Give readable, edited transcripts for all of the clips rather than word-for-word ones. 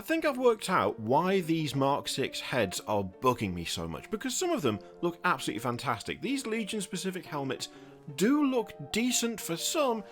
I think I've worked out why these Mark 6 heads are bugging me so much, because some of them look absolutely fantastic. These Legion specific helmets do look decent for some,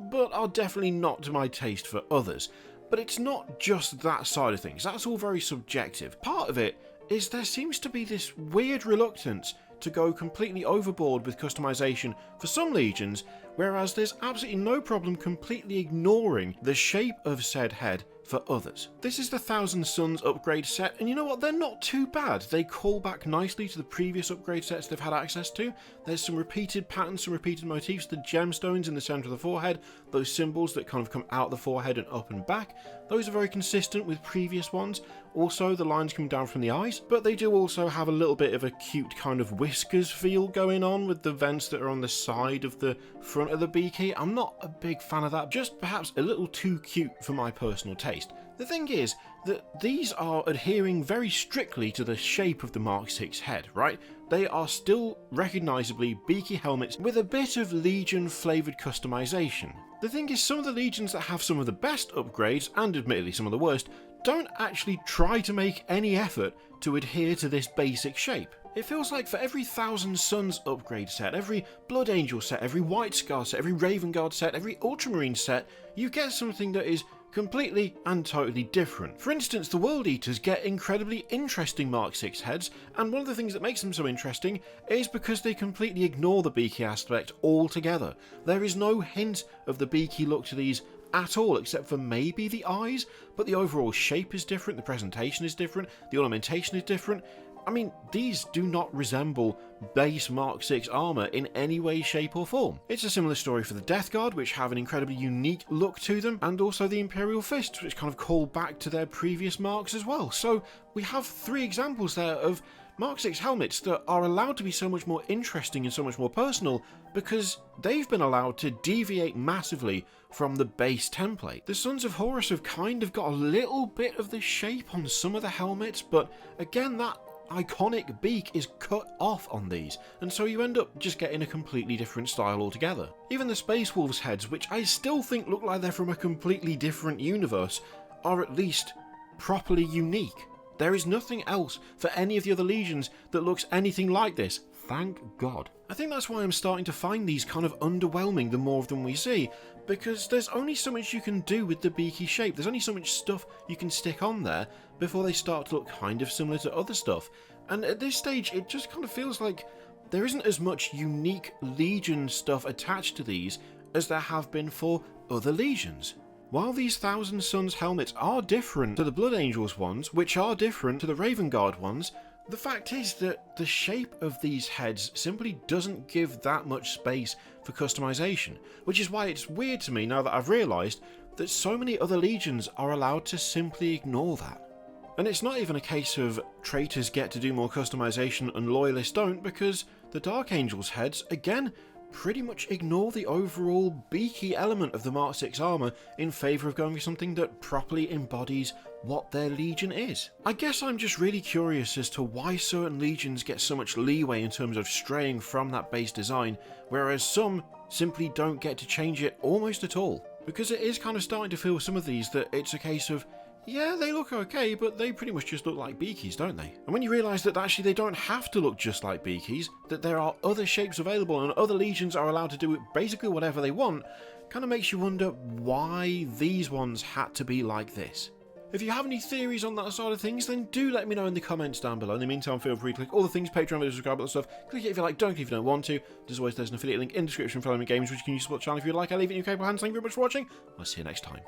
but are definitely not to my taste for others. But it's not just that side of things, that's all very subjective. Part of it is there seems to be this weird reluctance to go completely overboard with customization for some Legions, whereas there's absolutely no problem completely ignoring the shape of said head for others. This is the Thousand Suns upgrade set, and you know what, they're not too bad. They call back nicely to the previous upgrade sets they've had access to. There's some repeated patterns, some repeated motifs, the gemstones in the centre of the forehead, those symbols that kind of come out the forehead and up and back. Those are very consistent with previous ones. Also, the lines come down from the eyes, but they do also have a little bit of a cute kind of whiskers feel going on with the vents that are on the side of the front of the beaky. I'm not a big fan of that, just perhaps a little too cute for my personal taste. The thing is that these are adhering very strictly to the shape of the Mark 6 head, right? They are still recognisably beaky helmets with a bit of Legion flavoured customization. The thing is, some of the Legions that have some of the best upgrades, and admittedly some of the worst, don't actually try to make any effort to adhere to this basic shape. It feels like for every Thousand Suns upgrade set, every Blood Angel set, every White Scar set, every Raven Guard set, every Ultramarine set, you get something that is completely and totally different. For instance, the World Eaters get incredibly interesting Mark 6 heads, and one of the things that makes them so interesting is because they completely ignore the beaky aspect altogether. There is no hint of the beaky look to these at all, except for maybe the eyes, but the overall shape is different, the presentation is different, the ornamentation is different. I mean, these do not resemble base Mark 6 armour in any way, shape or form. It's a similar story for the Death Guard, which have an incredibly unique look to them, and also the Imperial Fists, which kind of call back to their previous marks as well. So we have 3 examples there of Mark 6 helmets that are allowed to be so much more interesting and so much more personal because they've been allowed to deviate massively from the base template. The Sons of Horus have kind of got a little bit of the shape on some of the helmets, but again, that iconic beak is cut off on these, and so you end up just getting a completely different style altogether. Even the Space Wolves heads, which I still think look like they're from a completely different universe, are at least properly unique. There is nothing else for any of the other Legions that looks anything like this, thank God. I think that's why I'm starting to find these kind of underwhelming the more of them we see, because there's only so much you can do with the beaky shape, there's only so much stuff you can stick on there before they start to look kind of similar to other stuff, and at this stage it just kind of feels like there isn't as much unique Legion stuff attached to these as there have been for other Legions. While these Thousand Suns helmets are different to the Blood Angels ones, which are different to the Raven Guard ones, the fact is that the shape of these heads simply doesn't give that much space for customization, which is why it's weird to me now that I've realised that so many other Legions are allowed to simply ignore that. And it's not even a case of traitors get to do more customization and loyalists don't, because the Dark Angels heads, again, pretty much ignore the overall beaky element of the Mark 6 armour in favour of going for something that properly embodies what their Legion is. I guess I'm just really curious as to why certain Legions get so much leeway in terms of straying from that base design, whereas some simply don't get to change it almost at all. Because it is kind of starting to feel with some of these that it's a case of, yeah, they look okay, but they pretty much just look like beakies, don't they? And when you realise that actually they don't have to look just like beakies, that there are other shapes available and other Legions are allowed to do basically whatever they want, kind of makes you wonder why these ones had to be like this. If you have any theories on that side of things, then do let me know in the comments down below. In the meantime, feel free to click all the things, Patreon, videos, subscribe, all that stuff. Click it if you like, don't click if you don't want to. As always, there's an affiliate link in the description for Element Games, which you can use to support the channel if you like. I leave it in your capable hands. Thank you very much for watching. I'll see you next time.